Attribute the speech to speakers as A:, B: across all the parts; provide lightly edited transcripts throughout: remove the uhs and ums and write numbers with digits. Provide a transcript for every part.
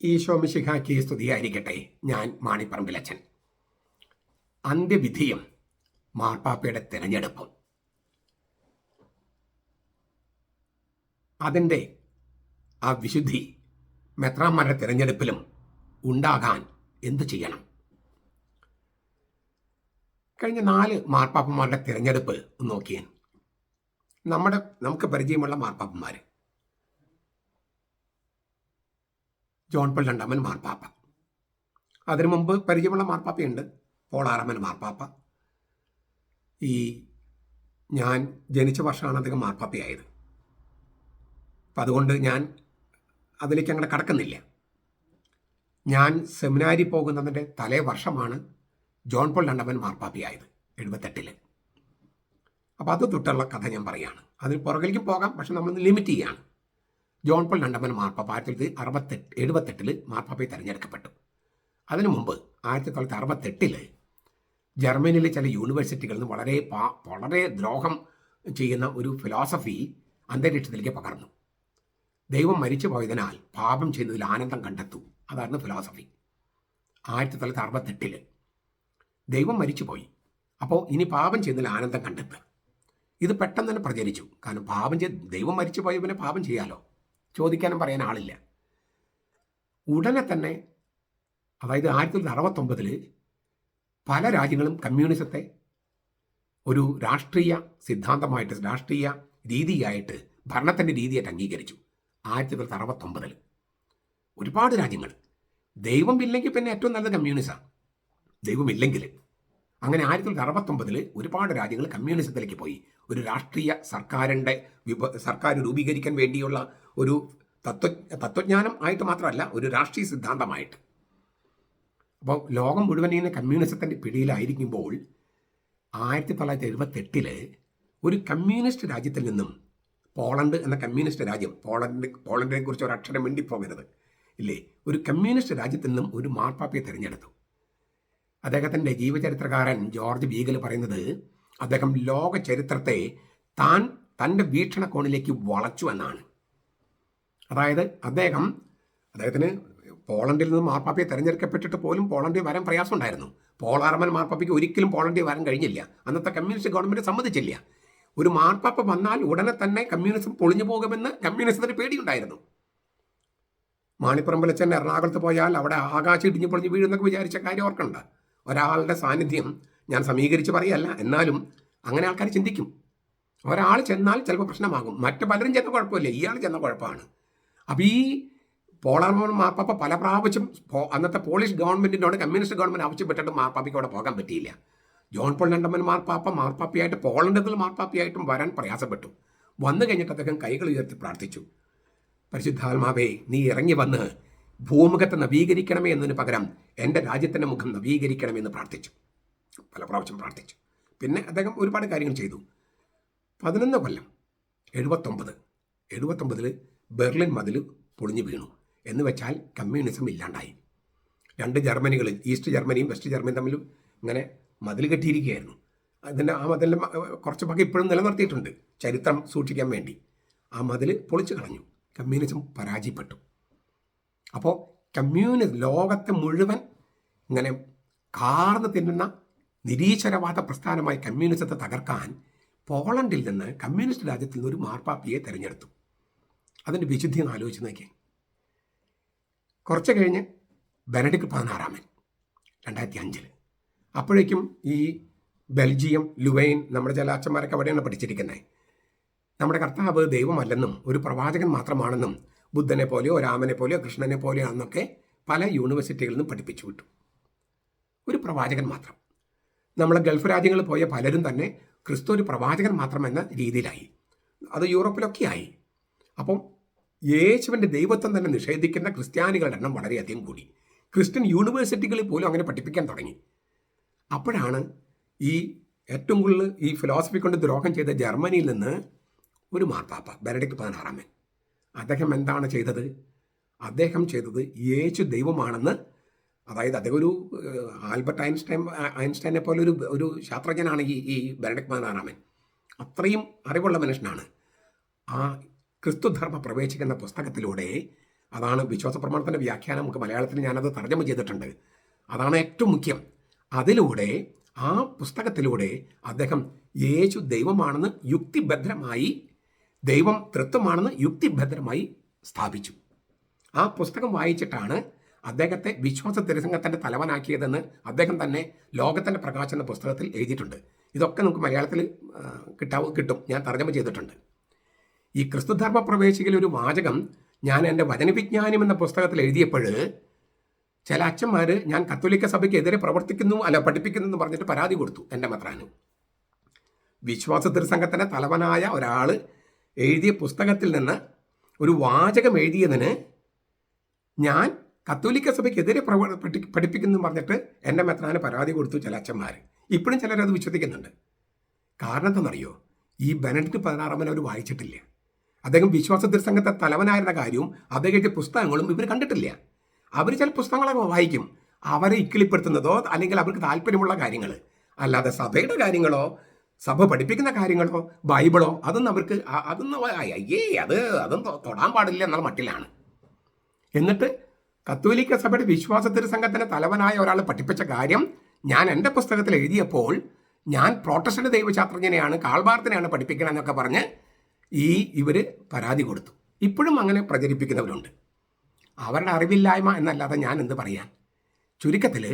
A: ഈശോ മിശിഹായ്ക്ക് സ്തുതിയായിരിക്കട്ടെ. ഞാൻ മാണിപ്പറമ്പിലച്ചൻ. അന്ത്യവിധിയും മാർപ്പാപ്പയുടെ തിരഞ്ഞെടുപ്പും അതിൻ്റെ ആ വിശുദ്ധി മെത്രാന്മാരുടെ തിരഞ്ഞെടുപ്പിലും ഉണ്ടാകാൻ എന്തു ചെയ്യണം? കഴിഞ്ഞ 4 മാർപ്പാപ്പന്മാരുടെ തിരഞ്ഞെടുപ്പ് നോക്കിയേ. നമുക്ക് പരിചയമുള്ള മാർപ്പാപ്പന്മാർ: ജോൺ പോൾ രണ്ടാമൻ മാർപ്പാപ്പ. അതിനു മുമ്പ് പരിചയമുള്ള മാർപ്പാപ്പയുണ്ട്, പോൾ 6 മാർപ്പാപ്പ. ഞാൻ ജനിച്ച വർഷമാണ് അദ്ദേഹം മാർപ്പാപ്പയായത്. അപ്പം അതുകൊണ്ട് ഞാൻ അതിലേക്ക് അങ്ങനെ കടക്കുന്നില്ല. ഞാൻ സെമിനാരി പോകുന്നതിൻ്റെ തലേ വർഷമാണ് ജോൺ പോൾ രണ്ടാമൻ മാർപ്പാപ്പയായത്, 78. അപ്പോൾ അത് തൊട്ടുള്ള കഥ ഞാൻ പറയുകയാണ്. അതിന് പുറകിലേക്കും പോകാം, പക്ഷെ നമ്മൾ ലിമിറ്റ് ചെയ്യുകയാണ്. ജോൺ പോൾ രണ്ടാമൻ മാർപ്പാപ്പ 1978 മാർപ്പാപ്പയെ തിരഞ്ഞെടുക്കപ്പെട്ടു. അതിനു മുമ്പ് 1968 ജർമ്മനിയിലെ ചില യൂണിവേഴ്സിറ്റികളിൽ നിന്ന് വളരെ ദ്രോഹം ചെയ്യുന്ന ഒരു ഫിലോസഫി അന്തരീക്ഷത്തിലേക്ക് പകർന്നു. ദൈവം മരിച്ചു പോയതിനാൽ പാപം ചെയ്യുന്നതിൽ ആനന്ദം കണ്ടെത്തൂ, അതായിരുന്നു ഫിലോസഫി. 1968 ദൈവം മരിച്ചുപോയി, അപ്പോൾ ഇനി പാപം ചെയ്യുന്നതിൽ ആനന്ദം കണ്ടെത്തുക. ഇത് പെട്ടെന്ന് തന്നെ പ്രചരിച്ചു. കാരണം ദൈവം മരിച്ചു പോയ പിന്നെ പാപം ചെയ്യാലോ, ചോദിക്കാനും പറയാൻ ആളില്ല. ഉടനെ തന്നെ, അതായത് 1969 പല രാജ്യങ്ങളും കമ്മ്യൂണിസത്തെ ഒരു രാഷ്ട്രീയ സിദ്ധാന്തമായിട്ട്, രാഷ്ട്രീയ രീതിയായിട്ട്, ഭരണത്തിൻ്റെ രീതിയായിട്ട് അംഗീകരിച്ചു. 1969 ഒരുപാട് രാജ്യങ്ങൾ. ദൈവം ഇല്ലെങ്കിൽ പിന്നെ ഏറ്റവും നല്ലത് കമ്മ്യൂണിസമാണ്, ദൈവമില്ലെങ്കിൽ. അങ്ങനെ 1969 ഒരുപാട് രാജ്യങ്ങൾ കമ്മ്യൂണിസത്തിലേക്ക് പോയി. ഒരു രാഷ്ട്രീയ സർക്കാർ രൂപീകരിക്കാൻ വേണ്ടിയുള്ള ഒരു തത്വജ്ഞാനം ആയിട്ട് മാത്രമല്ല, ഒരു രാഷ്ട്രീയ സിദ്ധാന്തമായിട്ട്. അപ്പോൾ ലോകം മുഴുവൻ ഇങ്ങനെ കമ്മ്യൂണിസത്തിൻ്റെ പിടിയിലായിരിക്കുമ്പോൾ 1978 ഒരു കമ്മ്യൂണിസ്റ്റ് രാജ്യത്തിൽ നിന്നും, പോളണ്ട് എന്ന കമ്മ്യൂണിസ്റ്റ് രാജ്യം, പോളണ്ടിനെ കുറിച്ച് ഒരു അക്ഷരം മിണ്ടിപ്പോകരുത് ഇല്ലേ, ഒരു കമ്മ്യൂണിസ്റ്റ് രാജ്യത്തിൽ നിന്നും ഒരു മാർപ്പാപ്പയെ തിരഞ്ഞെടുത്തു. അദ്ദേഹത്തിൻ്റെ ജീവചരിത്രകാരൻ ജോർജ് ബീഗൽ പറയുന്നത്, അദ്ദേഹം ലോക ചരിത്രത്തെ തൻ്റെ വീക്ഷണകോണിലേക്ക് വളച്ചു എന്നാണ്. അതായത് അദ്ദേഹത്തിന് പോളണ്ടിൽ നിന്ന് മാർപ്പാപ്പയെ തിരഞ്ഞെടുക്കപ്പെട്ടിട്ട് പോലും പോളണ്ടിൽ വരാൻ പ്രയാസമുണ്ടായിരുന്നു. പോൾ 6 മാർപ്പാപ്പയ്ക്ക് ഒരിക്കലും പോളണ്ടിൽ വരാൻ കഴിഞ്ഞില്ല. അന്നത്തെ കമ്മ്യൂണിസ്റ്റ് ഗവൺമെൻറ് സമ്മതിച്ചില്ല. ഒരു മാർപ്പാപ്പ വന്നാൽ ഉടനെ തന്നെ കമ്മ്യൂണിസം പൊളിഞ്ഞു പോകുമെന്ന് കമ്മ്യൂണിസത്തിന് പേടിയുണ്ടായിരുന്നു. മാണിപ്പറമ്പിലച്ചൻ എറണാകുളത്ത് പോയാൽ അവിടെ ആകാശം ഇടിഞ്ഞു പൊളിഞ്ഞു വീഴുന്നൊക്കെ വിചാരിച്ച കാര്യം ഓർക്കണ്ട. ഒരാളുടെ സാന്നിധ്യം ഞാൻ സമീകരിച്ച് പറയല്ല, എന്നാലും അങ്ങനെ ആൾക്കാർ ചിന്തിക്കും. ഒരാൾ ചെന്നാൽ ചിലപ്പോൾ പ്രശ്നമാകും, മറ്റു പലരും ചെന്ന കുഴപ്പമില്ല, ഇയാൾ ചെന്ന കുഴപ്പമാണ്. അപ്പോൾ ഈ പോളാർ മാർപ്പാപ്പ പല പ്രാവശ്യം അന്നത്തെ പോളിഷ് ഗവൺമെൻറ്റിനോട് കമ്മ്യൂണിസ്റ്റ് ഗവൺമെൻറ് ആവശ്യപ്പെട്ടിട്ട് മാർപ്പാപ്പയ്ക്ക് അവിടെ പോകാൻ പറ്റിയില്ല. ജോൺ പോൾ രണ്ടാമൻ മാർപ്പാപ്പയായിട്ട് പോളണ്ടിൽ മാർപ്പാപ്പയായിട്ടും വരാൻ പ്രയാസപ്പെട്ടു. വന്നു കഴിഞ്ഞിട്ട് അദ്ദേഹം കൈകൾ ഉയർത്തി പ്രാർത്ഥിച്ചു, പരിശുദ്ധാത്മാവേ, നീ ഇറങ്ങി വന്ന് ഭൂമുഖത്തെ നവീകരിക്കണമേ എന്നതിന് പകരം എൻ്റെ രാജ്യത്തിൻ്റെ മുഖം നവീകരിക്കണമെന്ന് പ്രാർത്ഥിച്ചു. പല പ്രാവശ്യം പ്രാർത്ഥിച്ചു. പിന്നെ അദ്ദേഹം ഒരുപാട് കാര്യങ്ങൾ ചെയ്തു. 11 കൊല്ലം 79 ബെർലിൻ മതിൽ പൊളിഞ്ഞു വീണു. എന്ന് വെച്ചാൽ കമ്മ്യൂണിസം ഇല്ലാണ്ടായി. 2 ജർമ്മനികൾ, ഈസ്റ്റ് ജർമ്മനിയും വെസ്റ്റ് ജർമ്മനിയും തമ്മിൽ ഇങ്ങനെ മതിൽ കെട്ടിയിരിക്കുകയായിരുന്നു. ആ മതിലിൻ്റെ കുറച്ച് ഭാഗം ഇപ്പോഴും നിലനിർത്തിയിട്ടുണ്ട്, ചരിത്രം സൂക്ഷിക്കാൻ വേണ്ടി. ആ മതിൽ പൊളിച്ചു കളഞ്ഞു. കമ്മ്യൂണിസം പരാജയപ്പെട്ടു. അപ്പോൾ ലോകത്തെ മുഴുവൻ ഇങ്ങനെ കാർന്ന് തിന്നുന്ന നിരീശ്വരവാദ പ്രസ്ഥാനമായി കമ്മ്യൂണിസത്തെ തകർക്കാൻ പോളണ്ടിൽ നിന്ന്, കമ്മ്യൂണിസ്റ്റ് രാജ്യത്തിൽ നിന്ന് ഒരു മാർപ്പാപ്പയെ തിരഞ്ഞെടുത്തു. അതിൻ്റെ വിശുദ്ധി ഒന്ന് ആലോചിച്ച് നോക്കി. കുറച്ച് കഴിഞ്ഞ് ബെനഡിക്ട് 16 2005. അപ്പോഴേക്കും ഈ ബെൽജിയം, ലുവൈൻ, നമ്മുടെ ചില അച്ഛന്മാരൊക്കെ അവിടെയാണ് പഠിച്ചിരിക്കുന്നത്. നമ്മുടെ കർത്താവ് ദൈവമല്ലെന്നും ഒരു പ്രവാചകൻ മാത്രമാണെന്നും ബുദ്ധനെ പോലെയോ രാമനെ പോലെയോ കൃഷ്ണനെ പോലെയോ ആണെന്നൊക്കെ പല യൂണിവേഴ്സിറ്റികളിൽ നിന്നും പഠിപ്പിച്ചു വിട്ടു. ഒരു പ്രവാചകൻ മാത്രം. നമ്മളെ ഗൾഫ് രാജ്യങ്ങളിൽ പോയ പലരും തന്നെ ക്രിസ്തു ഒരു പ്രവാചകൻ മാത്രമെന്ന രീതിയിലായി. അത് യൂറോപ്പിലൊക്കെ ആയി. അപ്പം യേശുവിൻ്റെ ദൈവത്വം തന്നെ നിഷേധിക്കുന്ന ക്രിസ്ത്യാനികളുടെ എണ്ണം വളരെയധികം കൂടി. ക്രിസ്ത്യൻ യൂണിവേഴ്സിറ്റികളിൽ പോലും അങ്ങനെ പഠിപ്പിക്കാൻ തുടങ്ങി. അപ്പോഴാണ് ഈ ഏറ്റവും കൂടുതൽ ഈ ഫിലോസഫി കൊണ്ട് ദ്രോഹം ചെയ്ത ജർമ്മനിയിൽ നിന്ന് ഒരു മാർപ്പാപ്പ, ബെനഡിക്ട് 16 അദ്ദേഹം എന്താണ് ചെയ്തത്? അദ്ദേഹം ചെയ്തത് യേശു ദൈവമാണെന്ന്, അതായത് അദ്ദേഹം ഒരു ആൽബർട്ട് ഐൻസ്റ്റൈനെ പോലെ ഒരു ശാസ്ത്രജ്ഞനാണ് ഈ ബെനഡിക്ട് 16. അത്രയും അറിവുള്ള മനുഷ്യനാണ്. ആ ക്രിസ്തുധർമ്മ പ്രവേശിക്കുന്ന പുസ്തകത്തിലൂടെ അതാണ് വിശ്വാസ പ്രമാണത്തിൻ്റെ വ്യാഖ്യാനം. നമുക്ക് മലയാളത്തിൽ ഞാനത് തർജ്ജമ ചെയ്തിട്ടുണ്ട്. അതാണ് ഏറ്റവും മുഖ്യം. അതിലൂടെ ആ പുസ്തകത്തിലൂടെ അദ്ദേഹം യേശു ദൈവമാണെന്ന് യുക്തിഭദ്രമായി, ദൈവം തൃത്വമാണെന്ന് യുക്തിഭദ്രമായി സ്ഥാപിച്ചു. ആ പുസ്തകം വായിച്ചിട്ടാണ് അദ്ദേഹത്തെ വിശ്വാസ തിരുസംഘത്തിൻ്റെ തലവനാക്കിയതെന്ന് അദ്ദേഹം തന്നെ ലോകത്തിൻ്റെ പ്രകാശം എന്ന പുസ്തകത്തിൽ എഴുതിയിട്ടുണ്ട്. ഇതൊക്കെ നമുക്ക് മലയാളത്തിൽ കിട്ടും. ഞാൻ തർജ്ജമ ചെയ്തിട്ടുണ്ട്. ഈ ക്രിസ്തുധർമ്മ പ്രവേശിക്കൽ ഒരു വാചകം ഞാൻ എൻ്റെ വചനവിജ്ഞാനം എന്ന പുസ്തകത്തിൽ എഴുതിയപ്പോൾ ചില അച്ഛന്മാർ ഞാൻ കത്തോലിക്ക സഭയ്ക്ക് എതിരെ പഠിപ്പിക്കുന്നു എന്ന് പറഞ്ഞിട്ട് പരാതി കൊടുത്തു എൻ്റെ മെത്രാന്. വിശ്വാസ തിരുസംഘത്തിൻ്റെ തലവനായ ഒരാൾ എഴുതിയ പുസ്തകത്തിൽ നിന്ന് ഒരു വാചകം എഴുതിയതിന് ഞാൻ കത്തോലിക്ക സഭയ്ക്കെതിരെ പഠിപ്പിക്കുന്നു പറഞ്ഞിട്ട് എൻ്റെ മെത്രാന് പരാതി കൊടുത്തു ചില അച്ഛന്മാർ. ഇപ്പോഴും ചിലരത് വിശ്വസിക്കുന്നുണ്ട്. കാരണം എന്താണെന്നറിയോ? ഈ ബെനഡിക്ട് 16 അവർ വായിച്ചിട്ടില്ല. അദ്ദേഹം വിശ്വാസ തിരുസംഘത്തെ തലവനായിരുന്ന കാര്യവും അദ്ദേഹത്തെ പുസ്തകങ്ങളും ഇവർ കണ്ടിട്ടില്ല. അവർ ചില പുസ്തകങ്ങളൊക്കെ വായിക്കും, അവരെ ഇക്കിളിപ്പെടുത്തുന്നതോ അല്ലെങ്കിൽ അവർക്ക് താല്പര്യമുള്ള കാര്യങ്ങൾ, അല്ലാതെ സഭയുടെ കാര്യങ്ങളോ സഭ പഠിപ്പിക്കുന്ന കാര്യങ്ങളോ ബൈബിളോ അതൊന്നും തൊടാൻ പാടില്ല എന്നുള്ള മട്ടിലാണ്. എന്നിട്ട് കത്തോലിക്ക സഭയുടെ വിശ്വാസ തിരുസംഘത്തിൻ്റെ തലവനായ ഒരാൾ പഠിപ്പിച്ച കാര്യം ഞാൻ എൻ്റെ പുസ്തകത്തിൽ എഴുതിയപ്പോൾ ഞാൻ പ്രോട്ടസ്റ്റന്റ് ദൈവശാസ്ത്രജ്ഞനെയാണ്, കാൾബാർത്തിനെയാണ് പഠിപ്പിക്കണമെന്നൊക്കെ പറഞ്ഞ് ഇവർ പരാതി കൊടുത്തു. ഇപ്പോഴും അങ്ങനെ പ്രചരിപ്പിക്കുന്നവരുണ്ട്. അവരുടെ അറിവില്ലായ്മ എന്നല്ലാതെ ഞാൻ എന്ത് പറയാൻ? ചുരുക്കത്തിൽ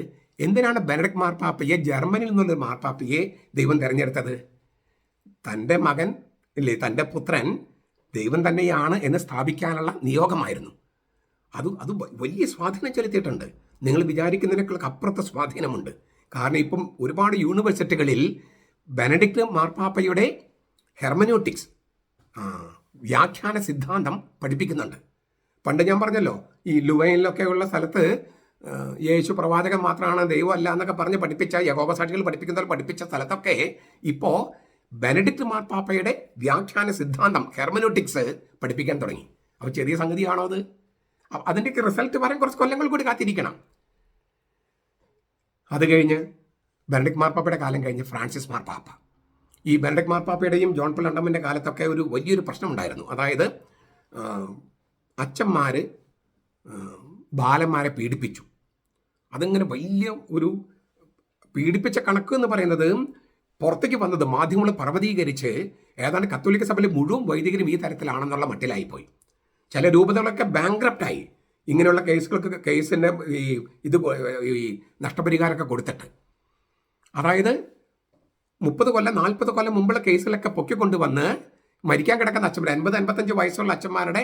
A: എന്തിനാണ് ബെനഡിക്ട് മാർപ്പാപ്പയെ, ജർമ്മനിയിൽ നിന്നുള്ളൊരു മാർപ്പാപ്പയെ ദൈവം തിരഞ്ഞെടുത്തത്? തൻ്റെ മകൻ തൻ്റെ പുത്രൻ ദൈവം തന്നെയാണ് എന്ന് സ്ഥാപിക്കാനുള്ള നിയോഗമായിരുന്നു. അത് വലിയ സ്വാധീനം ചെലുത്തിയിട്ടുണ്ട്. നിങ്ങൾ വിചാരിക്കുന്നതിനേക്കാൾ അപ്പുറത്തെ സ്വാധീനമുണ്ട്. കാരണം ഇപ്പം ഒരുപാട് യൂണിവേഴ്സിറ്റികളിൽ ബെനഡിക്ട് മാർപ്പാപ്പയുടെ ഹെർമനോട്ടിക്സ്, വ്യാഖ്യാന സിദ്ധാന്തം പഠിപ്പിക്കുന്നുണ്ട്. പണ്ട് ഞാൻ പറഞ്ഞല്ലോ, ഈ ലുവൈനിലൊക്കെയുള്ള സ്ഥലത്ത് യേശു പ്രവാചകൻ മാത്രമാണ് ദൈവം അല്ല എന്നൊക്കെ പറഞ്ഞ് പഠിപ്പിച്ച, യഹോവ സാക്ഷികൾ പഠിപ്പിച്ച സ്ഥലത്തൊക്കെ ഇപ്പോൾ ബെനഡിക്ട് മാർപ്പാപ്പയുടെ വ്യാഖ്യാന സിദ്ധാന്തം, ഹെർമനോട്ടിക്സ് പഠിപ്പിക്കാൻ തുടങ്ങി. അപ്പോൾ ചെറിയ സംഗതിയാണോ അത്? അതിൻ്റെയൊക്കെ റിസൾട്ട് വരാൻ കുറച്ച് കൊല്ലങ്ങൾ കൂടി കാത്തിരിക്കണം. അത് കഴിഞ്ഞ് ബെനഡിക്ട് മാർപ്പാപ്പയുടെ കാലം കഴിഞ്ഞ് ഫ്രാൻസിസ് മാർപ്പാപ്പ. ഈ ബെനഡിക്ട് മാർപ്പാപ്പയുടെയും ജോൺ പോൾ രണ്ടാമൻ്റെ കാലത്തൊക്കെ ഒരു വലിയൊരു പ്രശ്നമുണ്ടായിരുന്നു. അതായത് അച്ഛന്മാർ ബാലന്മാരെ പീഡിപ്പിച്ചു. അതിങ്ങനെ വലിയ ഒരു പീഡിപ്പിച്ച കണക്ക് എന്ന് പറയുന്നത് പുറത്തേക്ക് വന്നത് മാധ്യമങ്ങൾ പർവ്വതീകരിച്ച് ഏതാണ്ട് കത്തോലിക്ക സഭയിലെ മുഴുവൻ വൈദികരും ഈ തരത്തിലാണെന്നുള്ള മട്ടിലായിപ്പോയി. ചില രൂപതകളൊക്കെ ബാങ്ക്രപ്റ്റായി ഇങ്ങനെയുള്ള കേസിൻ്റെ ഈ നഷ്ടപരിഹാരമൊക്കെ കൊടുത്തിട്ട്. അതായത് 30 കൊല്ലം 40 കൊല്ലം മുമ്പുള്ള കേസിലൊക്കെ പൊക്കിക്കൊണ്ടുവന്ന് മരിക്കാൻ കിടക്കുന്ന അച്ഛന്മാർ, 50-55 വയസ്സുള്ള അച്ഛന്മാരുടെ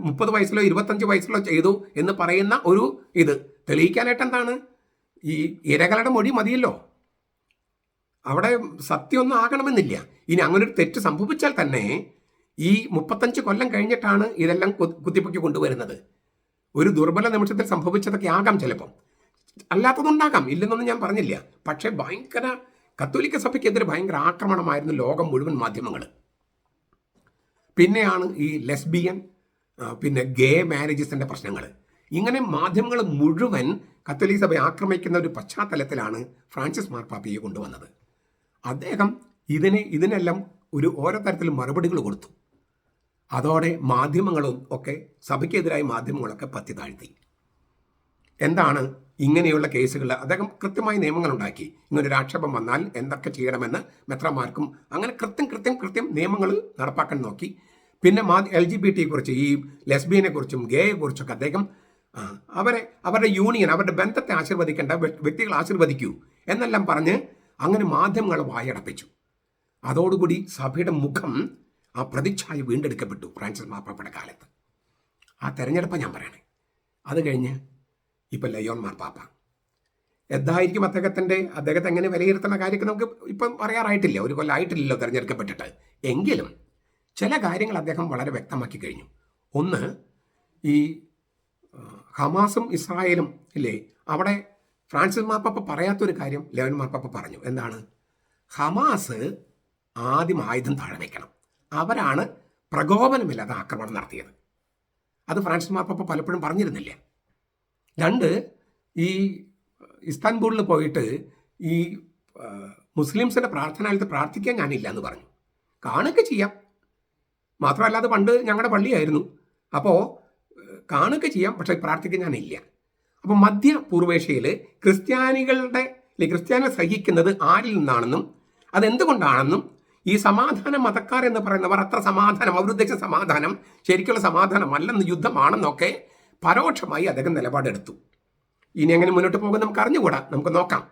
A: 30 വയസ്സിലോ 25 വയസ്സിലോ ചെയ്തു എന്ന് പറയുന്ന ഒരു ഇത് തെളിയിക്കാനായിട്ട് എന്താണ്, ഈ ഇരകളുടെ മൊഴി മതിയല്ലോ. അവിടെ സത്യമൊന്നും ആകണമെന്നില്ല. ഇനി അങ്ങനെ ഒരു തെറ്റ് സംഭവിച്ചാൽ തന്നെ ഈ 35 കൊല്ലം കഴിഞ്ഞിട്ടാണ് ഇതെല്ലാം കുത്തിപ്പൊക്കി കൊണ്ടുവരുന്നത്. ഒരു ദുർബല നിമിഷത്തിൽ സംഭവിച്ചതൊക്കെ ആകാം, ചിലപ്പം അല്ലാത്തതുണ്ടാകാം, ഇല്ലെന്നൊന്നും ഞാൻ പറഞ്ഞില്ല. പക്ഷേ ഭയങ്കര കത്തോലിക്ക സഭയ്ക്കെതിരെ ഭയങ്കര ആക്രമണമായിരുന്നു ലോകം മുഴുവൻ മാധ്യമങ്ങൾ. പിന്നെയാണ് ഈ ലെസ്ബിയൻ, പിന്നെ ഗേ മാരേജസിൻ്റെ പ്രശ്നങ്ങൾ. ഇങ്ങനെ മാധ്യമങ്ങൾ മുഴുവൻ കത്തോലിക്ക സഭയെ ആക്രമിക്കുന്ന ഒരു പശ്ചാത്തലത്തിലാണ് ഫ്രാൻസിസ് മാർപ്പാപ്പയെ കൊണ്ടുവന്നത്. അദ്ദേഹം ഇതിനെല്ലാം ഓരോ തരത്തിലും മറുപടികൾ കൊടുത്തു. അതോടെ മാധ്യമങ്ങളും ഒക്കെ, സഭയ്ക്കെതിരായ മാധ്യമങ്ങളൊക്കെ പത്തി താഴ്ത്തി. എന്താണ് ഇങ്ങനെയുള്ള കേസുകൾ? അദ്ദേഹം കൃത്യമായ നിയമങ്ങളുണ്ടാക്കി. ഇങ്ങനൊരു ആക്ഷേപം വന്നാൽ എന്തൊക്കെ ചെയ്യണമെന്ന് മെത്രാന്മാർക്കും അങ്ങനെ കൃത്യം നിയമങ്ങൾ നടപ്പാക്കാൻ നോക്കി. പിന്നെ LGBT കുറിച്ച്, ഈ ലെസ്ബിയനെ കുറിച്ചും ഗേയെ കുറിച്ചൊക്കെ അദ്ദേഹം അവരുടെ യൂണിയൻ, അവരുടെ ബന്ധത്തെ ആശീർവദിക്കേണ്ട വ്യക്തികൾ ആശീർവദിക്കൂ എന്നെല്ലാം പറഞ്ഞ് അങ്ങനെ മാധ്യമങ്ങൾ വായടപ്പിച്ചു. അതോടുകൂടി സഭയുടെ മുഖം, ആ പ്രതിച്ഛായ വീണ്ടെടുക്കപ്പെട്ടു ഫ്രാൻസിസ് മാർപ്പാപ്പയുടെ കാലത്ത്. ആ തെരഞ്ഞെടുപ്പ് ഞാൻ പറയണേ. അത് കഴിഞ്ഞ് ഇപ്പം ലയോൺ മാർപ്പാപ്പ എന്തായിരിക്കും അദ്ദേഹത്തെ എങ്ങനെ വിലയിരുത്തുന്ന കാര്യമൊക്കെ നമുക്ക് ഇപ്പം പറയാറായിട്ടില്ല, ഒരു കൊല്ലം ആയിട്ടില്ലല്ലോ തിരഞ്ഞെടുക്കപ്പെട്ടിട്ട്. എങ്കിലും ചില കാര്യങ്ങൾ അദ്ദേഹം വളരെ വ്യക്തമാക്കി കഴിഞ്ഞു. ഒന്ന്, ഈ ഹമാസും ഇസ്രായേലും ഇല്ലേ, അവിടെ ഫ്രാൻസിസ് മാർപ്പാപ്പ പറയാത്തൊരു കാര്യം ലയോൺ മാർപ്പാപ്പ പറഞ്ഞു. എന്താണ്? ഹമാസ് ആദ്യം ആയുധം താഴെ വയ്ക്കണം, അവരാണ് പ്രകോപനമില്ലാതെ ആക്രമണം നടത്തിയത്. അത് ഫ്രാൻസിസ് മാർപ്പാപ്പ പലപ്പോഴും പറഞ്ഞിരുന്നില്ല. 2, ഈ ഇസ്താൻബൂളിൽ പോയിട്ട് ഈ മുസ്ലിംസിൻ്റെ പ്രാർത്ഥനാലയത്ത് പ്രാർത്ഥിക്കാൻ ഞാനില്ല എന്ന് പറഞ്ഞു. കാണുകയൊക്കെ ചെയ്യാം, മാത്രമല്ല അത് പണ്ട് ഞങ്ങളുടെ പള്ളിയായിരുന്നു. അപ്പോൾ കാണുക ചെയ്യാം, പക്ഷേ പ്രാർത്ഥിക്കാൻ ഞാനില്ല. അപ്പം മധ്യ പൂർവേഷ്യയിൽ ക്രിസ്ത്യാനികളുടെ ക്രിസ്ത്യാനികൾ സഹിക്കുന്നത് ആരിൽ നിന്നാണെന്നും അതെന്തുകൊണ്ടാണെന്നും ഈ സമാധാന മതക്കാർ എന്ന് പറയുന്നവർ അത്ര സമാധാനം, അവരുദ്ദേശിച്ച സമാധാനം ശരിക്കുള്ള സമാധാനമല്ലെന്ന്, യുദ്ധമാണെന്നൊക്കെ പരോക്ഷമായി അദ്ദേഹം നിലപാടെടുത്തു. ഇനി എങ്ങനെ മുന്നോട്ട് പോകും നമുക്ക് അറിഞ്ഞുകൂടാ, നമുക്ക് നോക്കാം.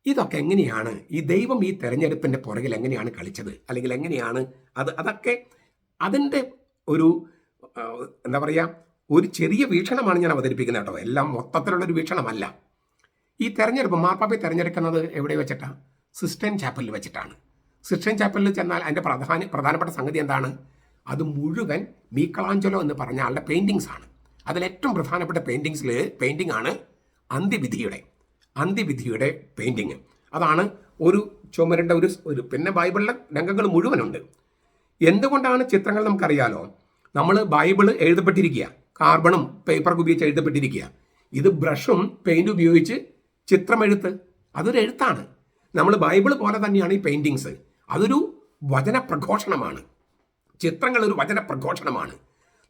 A: ഇതൊക്കെ എങ്ങനെയാണ് ഈ ദൈവം ഈ തെരഞ്ഞെടുപ്പിൻ്റെ പുറകിൽ എങ്ങനെയാണ് കളിച്ചത്, അല്ലെങ്കിൽ എങ്ങനെയാണ് അതൊക്കെ അതിൻ്റെ ഒരു എന്താ പറയുക, ഒരു ചെറിയ വീക്ഷണമാണ് ഞാൻ അവതരിപ്പിക്കുന്നത് കേട്ടോ. എല്ലാം മൊത്തത്തിലുള്ളൊരു വീക്ഷണമല്ല. ഈ തെരഞ്ഞെടുപ്പ് മാർപ്പാപ്പയെ തിരഞ്ഞെടുക്കുന്നത് എവിടെ വെച്ചിട്ടാണ്? സിസ്റ്റൈൻ ചാപ്പലിൽ വെച്ചിട്ടാണ്. സിസ്റ്റൈൻ ചാപ്പലിൽ ചെന്നാൽ അതിൻ്റെ പ്രധാനപ്പെട്ട സംഗതി എന്താണ്? അത് മുഴുവൻ മീക്കലാഞ്ചലോ എന്ന് പറഞ്ഞ ആളുടെ പെയിൻറ്റിങ്സ് ആണ്. അതിലേറ്റവും പ്രധാനപ്പെട്ട പെയിൻറ്റിംഗ് ആണ് അന്ത്യവിധിയുടെ പെയിൻറ്റിങ്. അതാണ് ഒരു ചുമരിൻ്റെ ഒരു പിന്നെ ബൈബിളിലെ രംഗങ്ങൾ മുഴുവനുണ്ട്. എന്തുകൊണ്ടാണ് ചിത്രങ്ങൾ നമുക്കറിയാലോ. നമ്മൾ ബൈബിള് എഴുതപ്പെട്ടിരിക്കുക കാർബണും പേപ്പറൊക്കെ ഉപയോഗിച്ച് എഴുതപ്പെട്ടിരിക്കുക. ഇത് ബ്രഷും പെയിൻറ് ഉപയോഗിച്ച് ചിത്രമെഴുത്ത്, അതൊരു എഴുത്താണ്. നമ്മൾ ബൈബിൾ പോലെ തന്നെയാണ് ഈ പെയിൻറ്റിങ്സ്. അതൊരു വചനപ്രഘോഷണമാണ്. ചിത്രങ്ങൾ ഒരു വചനപ്രഘോഷണമാണ്.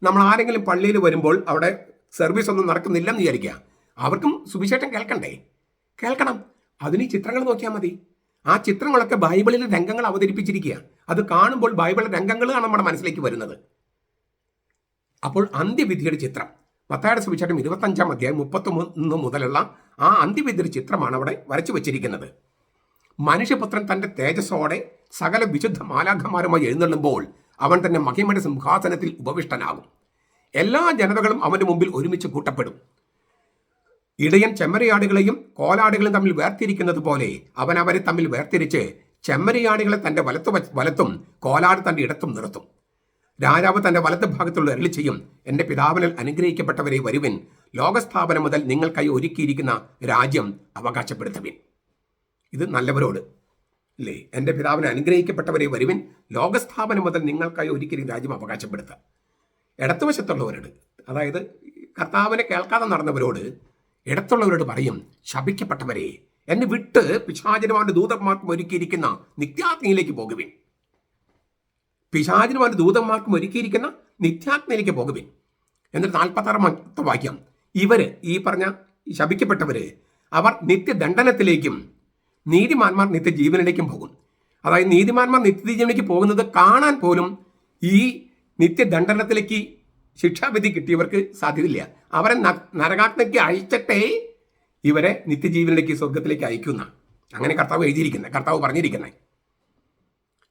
A: നമ്മൾ ആരെങ്കിലും പള്ളിയിൽ വരുമ്പോൾ അവിടെ സർവീസ് ഒന്നും നടക്കുന്നില്ലെന്ന് വിചാരിക്കുക, അവർക്കും സുവിശേഷം കേൾക്കണം. അതിന് ഈ ചിത്രങ്ങൾ നോക്കിയാൽ മതി. ആ ചിത്രങ്ങളൊക്കെ ബൈബിളിലെ രംഗങ്ങൾ അവതരിപ്പിച്ചിരിക്കുക. അത് കാണുമ്പോൾ ബൈബിളിലെ രംഗങ്ങളാണ് നമ്മുടെ മനസ്സിലേക്ക് വരുന്നത്. അപ്പോൾ അന്ത്യവിധിയുടെ ചിത്രം, മത്തായിയുടെ സുവിശേഷം 25-ാം അധ്യായം 31 മുതലുള്ള ആ അന്ത്യവിധിയുടെ ചിത്രമാണ് അവിടെ വരച്ചു വച്ചിരിക്കുന്നത്. മനുഷ്യപുത്രൻ തൻ്റെ തേജസ്സോടെ സകല വിശുദ്ധ മാലാഖമാരുമായി എഴുന്നള്ളുമ്പോൾ അവൻ തന്നെ മഹിമയുടെ സിംഹാസനത്തിൽ ഉപവിഷ്ടനാകും. എല്ലാ ജനതകളും അവൻ്റെ മുമ്പിൽ ഒരുമിച്ച് കൂട്ടപ്പെടും. ഇടയൻ ചെമ്മരിയാടുകളെയും കോലാടുകളെയും തമ്മിൽ വേർതിരിക്കുന്നത് പോലെ അവൻ അവരെ തമ്മിൽ വേർതിരിച്ച് ചെമ്മരിയാടുകളെ തൻ്റെ വലത്തും കോലാട് തൻ്റെ ഇടത്തും നിർത്തും. രാജാവ് തൻ്റെ വലത്ത് ഭാഗത്തുള്ള അരുളി ചെയ്യും, എൻ്റെ പിതാവിനാൽ അനുഗ്രഹിക്കപ്പെട്ടവരെ വരുവിൻ, ലോകസ്ഥാപനം മുതൽ നിങ്ങൾക്കായി ഒരുക്കിയിരിക്കുന്ന രാജ്യം അവകാശപ്പെടുത്തുവിൻ. ഇത് നല്ലവരോട് അല്ലേ? എൻ്റെ പിതാവിനെ അനുഗ്രഹിക്കപ്പെട്ടവരെ വരുവിൻ, ലോകസ്ഥാപനം മുതൽ നിങ്ങൾക്കായി ഒരുക്കിയിരിക്കുന്ന രാജ്യം അവകാശപ്പെടുത്തുക. ഇടത്തുവശത്തുള്ളവരോട്, അതായത് കർത്താവിനെ കേൾക്കാതെ നടന്നവരോട്, ഇടത്തുള്ളവരോട് പറയും, ശപിക്കപ്പെട്ടവരെ എന്നെ വിട്ട് പിശാചിനുമാരുടെ ദൂതന്മാർക്കും ഒരുക്കിയിരിക്കുന്ന നിത്യാഗ്നിയിലേക്ക് പോകുവിൻ. പിശാചിനുമാരുടെ ദൂതന്മാർക്കും ഒരുക്കിയിരിക്കുന്ന നിത്യാഗ്നിയിലേക്ക് പോകുവിൻ. എന്നിട്ട് 46-ാമത്തെ വാക്യം, ഇവര് ഈ പറഞ്ഞ ശപിക്കപ്പെട്ടവര് അവർ നിത്യദണ്ഡനത്തിലേക്കും നീതിമാന്മാർ നിത്യജീവനിലേക്കും പോകും. അതായത് നീതിമാന്മാർ നിത്യജീവനിലേക്ക് പോകുന്നത് കാണാൻ പോലും ഈ നിത്യദണ്ഡനത്തിലേക്ക് ശിക്ഷാവിധി കിട്ടിയവർക്ക് സാധ്യതയില്ല. അവരെ നരകാഗ്നിക്ക് അയച്ചിട്ടേ ഇവരെ നിത്യജീവനിലേക്ക് സ്വർഗത്തിലേക്ക് അയക്കുന്ന, അങ്ങനെ കർത്താവ് എഴുതിയിരിക്കുന്നത്, കർത്താവ് പറഞ്ഞിരിക്കുന്നത്.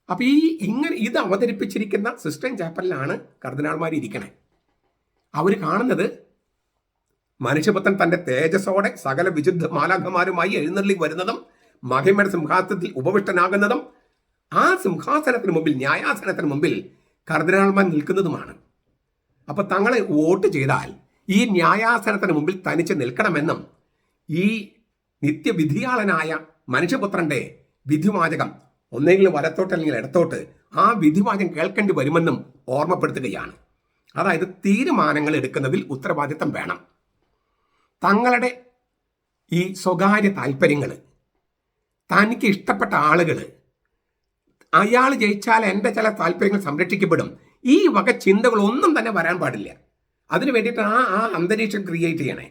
A: അപ്പം ഇത് അവതരിപ്പിച്ചിരിക്കുന്ന സിസ്റ്റൈൻ ചാപ്പലിലാണ് കർദിനാൾമാർ ഇരിക്കണേ. അവർ കാണുന്നത് മനുഷ്യപുത്രൻ തൻ്റെ തേജസ്സോടെ സകല വിശുദ്ധ മാലാഖമാരുമായി എഴുന്നള്ളി വരുന്നതും മഹിമയുടെ സിംഹാസനത്തിൽ ഉപവിഷ്ടനാകുന്നതും ആ സിംഹാസനത്തിന് മുമ്പിൽ, ന്യായാസനത്തിന് മുമ്പിൽ കർദിനാൾമാർ നിൽക്കുന്നതുമാണ്. അപ്പൊ തങ്ങളെ വോട്ട് ചെയ്താൽ ഈ ന്യായാസനത്തിന് മുമ്പിൽ തനിച്ച് നിൽക്കണമെന്നും ഈ നിത്യവിധിയാളനായ മനുഷ്യപുത്രന്റെ വിധിവാചകം ഒന്നെങ്കിൽ വലത്തോട്ട് അല്ലെങ്കിൽ ഇടത്തോട്ട് ആ വിധിവാചകം കേൾക്കേണ്ടി വരുമെന്നും ഓർമ്മപ്പെടുത്തുകയാണ്. അതായത് തീരുമാനങ്ങൾ എടുക്കുന്നതിൽ ഉത്തരവാദിത്തം വേണം. തങ്ങളുടെ ഈ സ്വകാര്യ താല്പര്യങ്ങൾ, തനിക്ക് ഇഷ്ടപ്പെട്ട ആളുകൾ, അയാൾ ജയിച്ചാൽ എൻ്റെ ചില താല്പര്യങ്ങൾ സംരക്ഷിക്കപ്പെടും, ഈ വക ചിന്തകളൊന്നും തന്നെ വരാൻ പാടില്ല. അതിനു വേണ്ടിയിട്ട് ആ അന്തരീക്ഷം ക്രിയേറ്റ് ചെയ്യണേ.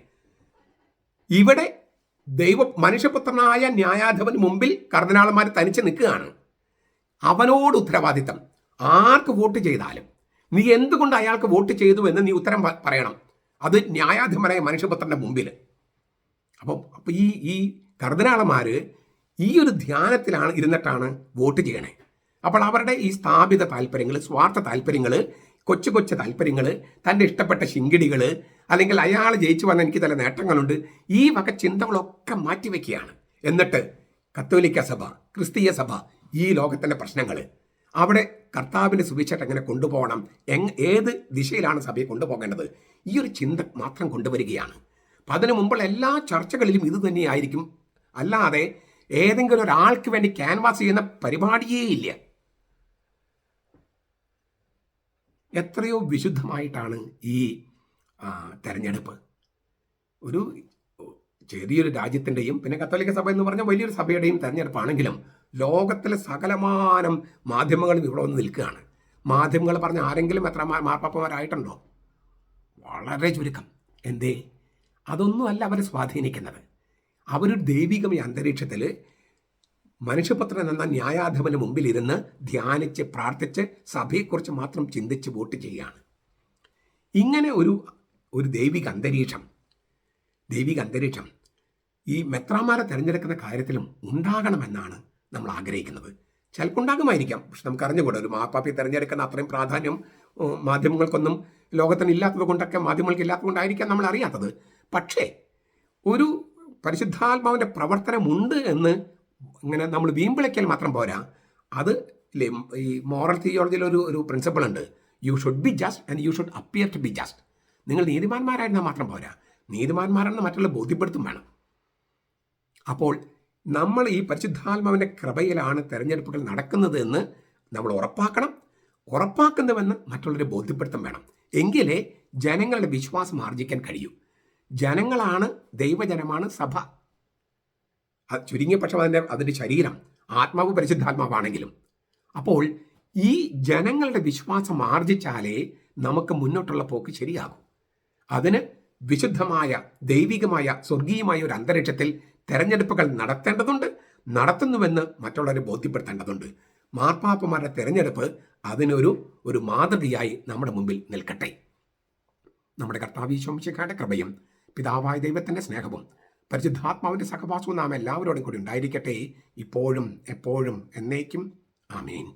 A: ഇവിടെ മനുഷ്യപുത്രനായ ന്യായാധിപന് മുമ്പിൽ കർദിനാളന്മാർ തനിച്ച് നിൽക്കുകയാണ്. അവനോട് ഉത്തരവാദിത്തം. ആർക്ക് വോട്ട് ചെയ്താലും നീ എന്തുകൊണ്ട് അയാൾക്ക് വോട്ട് ചെയ്തു എന്ന് നീ ഉത്തരം പറയണം. അത് ന്യായാധിപനായ മനുഷ്യപുത്രന്റെ മുമ്പിൽ. അപ്പം ഈ കർദിനാളന്മാർ ഈ ഒരു ധ്യാനത്തിലാണ് ഇരുന്നിട്ടാണ് വോട്ട് ചെയ്യണേ. അപ്പോൾ അവരുടെ ഈ സ്ഥാപിത താല്പര്യങ്ങൾ, സ്വാർത്ഥ താല്പര്യങ്ങൾ, കൊച്ചു കൊച്ചു താല്പര്യങ്ങൾ, തൻ്റെ ഇഷ്ടപ്പെട്ട ശിങ്കിടികൾ, അല്ലെങ്കിൽ അയാൾ ജയിച്ചു വന്ന എനിക്ക് ചില നേട്ടങ്ങളുണ്ട്, ഈ വക ചിന്തകളൊക്കെ മാറ്റിവെക്കുകയാണ്. എന്നിട്ട് കത്തോലിക്ക സഭ, ക്രിസ്തീയ സഭ, ഈ ലോകത്തിൻ്റെ പ്രശ്നങ്ങൾ, അവിടെ കർത്താവിൻ്റെ സുവിശേഷം എങ്ങനെ കൊണ്ടുപോകണം, ഏത് ദിശയിലാണ് സഭയെ കൊണ്ടുപോകേണ്ടത്, ഈ ഒരു ചിന്ത മാത്രം കൊണ്ടുവരികയാണ്. അപ്പം അതിനു മുമ്പുള്ള എല്ലാ ചർച്ചകളിലും ഇത് തന്നെയായിരിക്കും. അല്ലാതെ ഏതെങ്കിലും ഒരാൾക്ക് വേണ്ടി ക്യാൻവാസ് ചെയ്യുന്ന പരിപാടിയേ ഇല്ല. എത്രയോ വിശുദ്ധമായിട്ടാണ് ഈ തെരഞ്ഞെടുപ്പ്. ഒരു ചെറിയൊരു രാജ്യത്തിൻ്റെയും പിന്നെ കത്തോലിക്ക സഭ എന്ന് പറഞ്ഞാൽ വലിയൊരു സഭയുടെയും തെരഞ്ഞെടുപ്പാണെങ്കിലും ലോകത്തിലെ സകലമാനം മാധ്യമങ്ങളും ഇവിടെ വന്ന് നിൽക്കുകയാണ്. മാധ്യമങ്ങൾ പറഞ്ഞ ആരെങ്കിലും എത്ര മാർപ്പാപ്പമാരായിട്ടുണ്ടോ? വളരെ ചുരുക്കം. എന്തേ? അതൊന്നുമല്ല അവരെ സ്വാധീനിക്കുന്നത്. അവരൊരു ദൈവികമായ അന്തരീക്ഷത്തിൽ മനുഷ്യപുത്രൻ എന്ന ന്യായാധിപന് മുമ്പിലിരുന്ന് ധ്യാനിച്ച് പ്രാർത്ഥിച്ച് സഭയെക്കുറിച്ച് മാത്രം ചിന്തിച്ച് വോട്ട് ചെയ്യുകയാണ്. ഇങ്ങനെ ഒരു ദൈവിക അന്തരീക്ഷം ഈ മെത്രാന്മാരെ തിരഞ്ഞെടുക്കുന്ന കാര്യത്തിലും ഉണ്ടാകണമെന്നാണ് നമ്മൾ ആഗ്രഹിക്കുന്നത്. ചിലപ്പോൾ ഉണ്ടാകുമായിരിക്കാം, പക്ഷെ നമുക്ക് അറിഞ്ഞുകൂടാ. ഒരു മാപ്പാപ്പയെ തിരഞ്ഞെടുക്കുന്ന അത്രയും പ്രാധാന്യം മാധ്യമങ്ങൾക്കൊന്നും ലോകത്തിന് ഇല്ലാത്തത് കൊണ്ടൊക്കെ, മാധ്യമങ്ങൾക്ക് ഇല്ലാത്തത് കൊണ്ടായിരിക്കാം നമ്മൾ അറിയാത്തത്. പക്ഷേ ഒരു പരിശുദ്ധാത്മാവിൻ്റെ പ്രവർത്തനമുണ്ട് എന്ന് ഇങ്ങനെ നമ്മൾ വീമ്പിളയ്ക്കൽ മാത്രം പോരാ. അത് ഈ മോറൽ തിയോളജിയിൽ ഒരു പ്രിൻസിപ്പിൾ ഉണ്ട്, you should be just and you should appear to be just. നിങ്ങൾ നീതിമാന്മാരായിരുന്നാൽ മാത്രം പോരാ, നീതിമാന്മാരെന്ന് മറ്റുള്ള ബോധ്യപ്പെടുത്തും വേണം. അപ്പോൾ നമ്മൾ ഈ പരിശുദ്ധാത്മാവിൻ്റെ കൃപയിലാണ് തെരഞ്ഞെടുപ്പുകൾ നടക്കുന്നത് എന്ന് നമ്മൾ ഉറപ്പാക്കുന്നുവെന്ന് മറ്റുള്ളവരെ ബോധ്യപ്പെടുത്തും വേണം. എങ്കിലേ ജനങ്ങളുടെ വിശ്വാസം ആർജിക്കാൻ കഴിയൂ. ജനങ്ങളാണ്, ദൈവജനമാണ് സഭ. ചുരുങ്ങിയ പക്ഷം അതിൻ്റെ ശരീരം ആത്മാവ് പരിശുദ്ധാത്മാവാണെങ്കിലും. അപ്പോൾ ഈ ജനങ്ങളുടെ വിശ്വാസം ആർജിച്ചാലേ നമുക്ക് മുന്നോട്ടുള്ള പോക്ക് ശരിയാകും. അതിന് വിശുദ്ധമായ, ദൈവികമായ, സ്വർഗീയമായ ഒരു അന്തരീക്ഷത്തിൽ തെരഞ്ഞെടുപ്പുകൾ നടത്തുന്നുവെന്ന് മറ്റുള്ളവരെ ബോധ്യപ്പെടുത്തേണ്ടതുണ്ട്. മാർപ്പാപ്പമാരുടെ തെരഞ്ഞെടുപ്പ് അതിനൊരു മാതൃകയായി നമ്മുടെ മുമ്പിൽ നിൽക്കട്ടെ. നമ്മുടെ കർത്താവ് ഈശോ മിശിഹായുടെ കൃപയും പിതാവായ ദൈവത്തിൻ്റെ സ്നേഹവും പരിശുദ്ധാത്മാവിൻ്റെ സഹവാസവും നാം എല്ലാവരോടും കൂടി ഉണ്ടായിരിക്കട്ടെ, ഇപ്പോഴും എപ്പോഴും എന്നേക്കും. ആമേൻ.